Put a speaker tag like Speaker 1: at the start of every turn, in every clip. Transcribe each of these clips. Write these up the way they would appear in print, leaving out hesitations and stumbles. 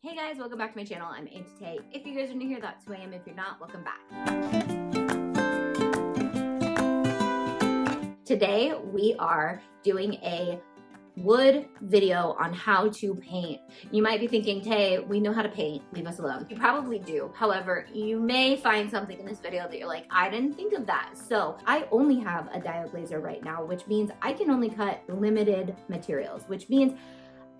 Speaker 1: Hey guys, welcome back to my channel. I'm Auntie Tay. If you guys are new here, that's who I am. If you're not, welcome back. Today we are doing a wood video on how to paint. You might be thinking, Tay, we know how to paint, leave us alone. You probably do. However, you may find something in this video that you're like, I didn't think of that. So I only have a diode laser right now, which means I can only cut limited materials, which means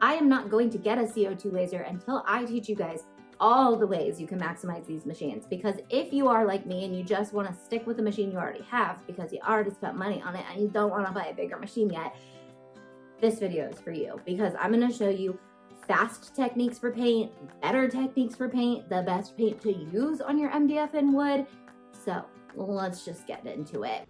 Speaker 1: I am not going to get a CO2 laser until I teach you guys all the ways you can maximize these machines. Because if you are like me and you just want to stick with the machine you already have because you already spent money on it and you don't want to buy a bigger machine yet, this video is for you, because I'm going to show you fast techniques for paint, better techniques for paint, the best paint to use on your MDF and wood. So let's just get into it.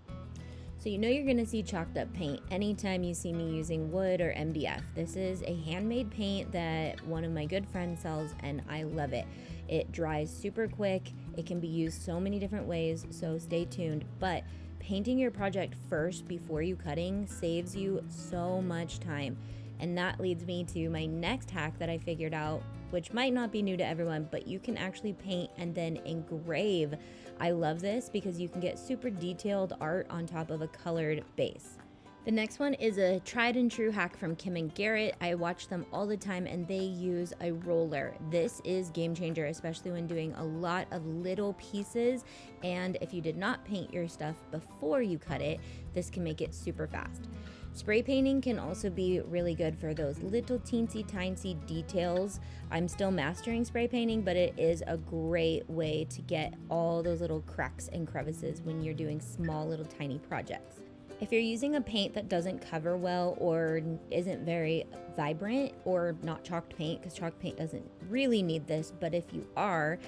Speaker 2: So you know you're gonna see chalked up paint anytime you see me using wood or MDF. This is a handmade paint that one of my good friends sells and I love it. It dries super quick. It can be used so many different ways, so stay tuned. But painting your project first before you cutting saves you so much time. And that leads me to my next hack that I figured out, which might not be new to everyone, but you can actually paint and then engrave. I love this because you can get super detailed art on top of a colored base. The next one is a tried and true hack from Kim and Garrett. I watch them all the time and they use a roller. This is game changer, especially when doing a lot of little pieces. And if you did not paint your stuff before you cut it, this can make it super fast. Spray painting can also be really good for those little teensy tiny details. I'm still mastering spray painting, but it is a great way to get all those little cracks and crevices when you're doing small little tiny projects. If you're using a paint that doesn't cover well or isn't very vibrant, or not chalked paint, because chalked paint doesn't really need this, but if you are,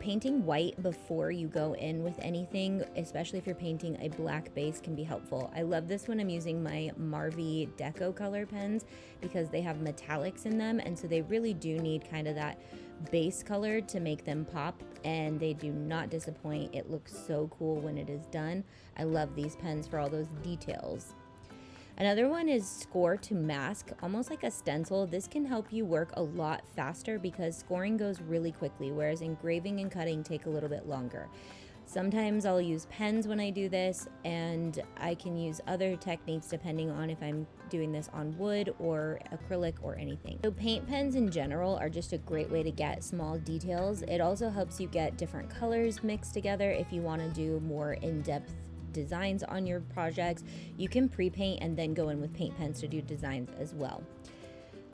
Speaker 2: painting white before you go in with anything, especially if you're painting a black base, can be helpful. I love this when I'm using my Marvy Deco color pens because they have metallics in them, and so they really do need kind of that base color to make them pop, and they do not disappoint. It looks so cool when it is done. I love these pens for all those details. Another one is score to mask, almost like a stencil. This can help you work a lot faster because scoring goes really quickly, whereas engraving and cutting take a little bit longer. Sometimes I'll use pens when I do this, and I can use other techniques depending on if I'm doing this on wood or acrylic or anything. So paint pens in general are just a great way to get small details. It also helps you get different colors mixed together. If you want to do more in-depth designs on your projects, you can pre-paint and then go in with paint pens to do designs as well.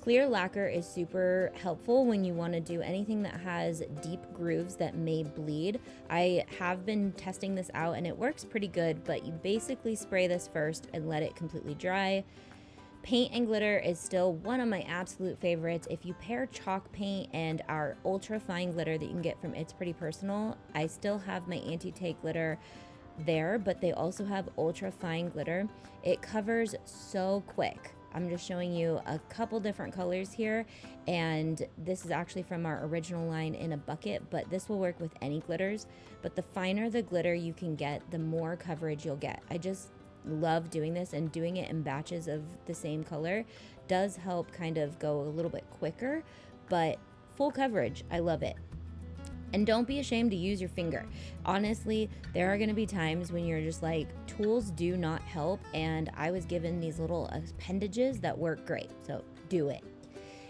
Speaker 2: Clear lacquer is super helpful when you want to do anything that has deep grooves that may bleed. I have been testing this out and it works pretty good, but you basically spray this first and let it completely dry. Paint and glitter is still one of my absolute favorites. If you pair chalk paint and our ultra fine glitter that you can get from It's Pretty Personal, I still have my Auntie Tay glitter there, but they also have ultra fine glitter. It covers so quick. I'm just showing you a couple different colors here, and this is actually from our original line in a bucket, but this will work with any glitters. But the finer the glitter you can get, the more coverage you'll get. I just love doing this, and doing it in batches of the same color does help kind of go a little bit quicker, but full coverage, I love it. And don't be ashamed to use your finger. Honestly, there are gonna be times when you're just like, tools do not help, and I was given these little appendages that work great, so do it.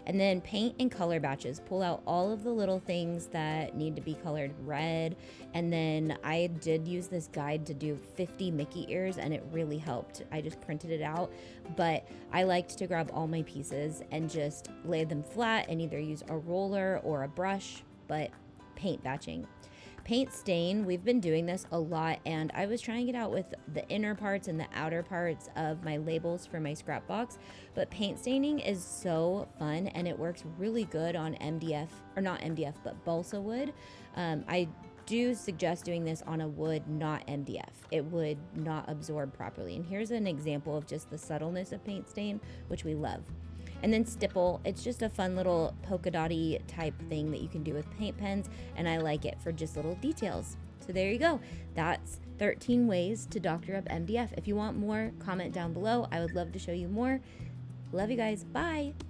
Speaker 2: And then paint and color batches. Pull out all of the little things that need to be colored red. And then I did use this guide to do 50 Mickey ears, and it really helped. I just printed it out, but I liked to grab all my pieces and just lay them flat and either use a roller or a brush, but paint batching. Paint stain, we've been doing this a lot, and I was trying it out with the inner parts and the outer parts of my labels for my scrap box, but paint staining is so fun and it works really good on MDF, or not MDF, but balsa wood. I do suggest doing this on a wood, not MDF. It would not absorb properly. And here's an example of just the subtleness of paint stain, which we love. And then stipple, it's just a fun little polka dotty type thing that you can do with paint pens, and I like it for just little details. So there you go. That's 13 ways to doctor up MDF. If you want more, comment down below. I would love to show you more. Love you guys. Bye.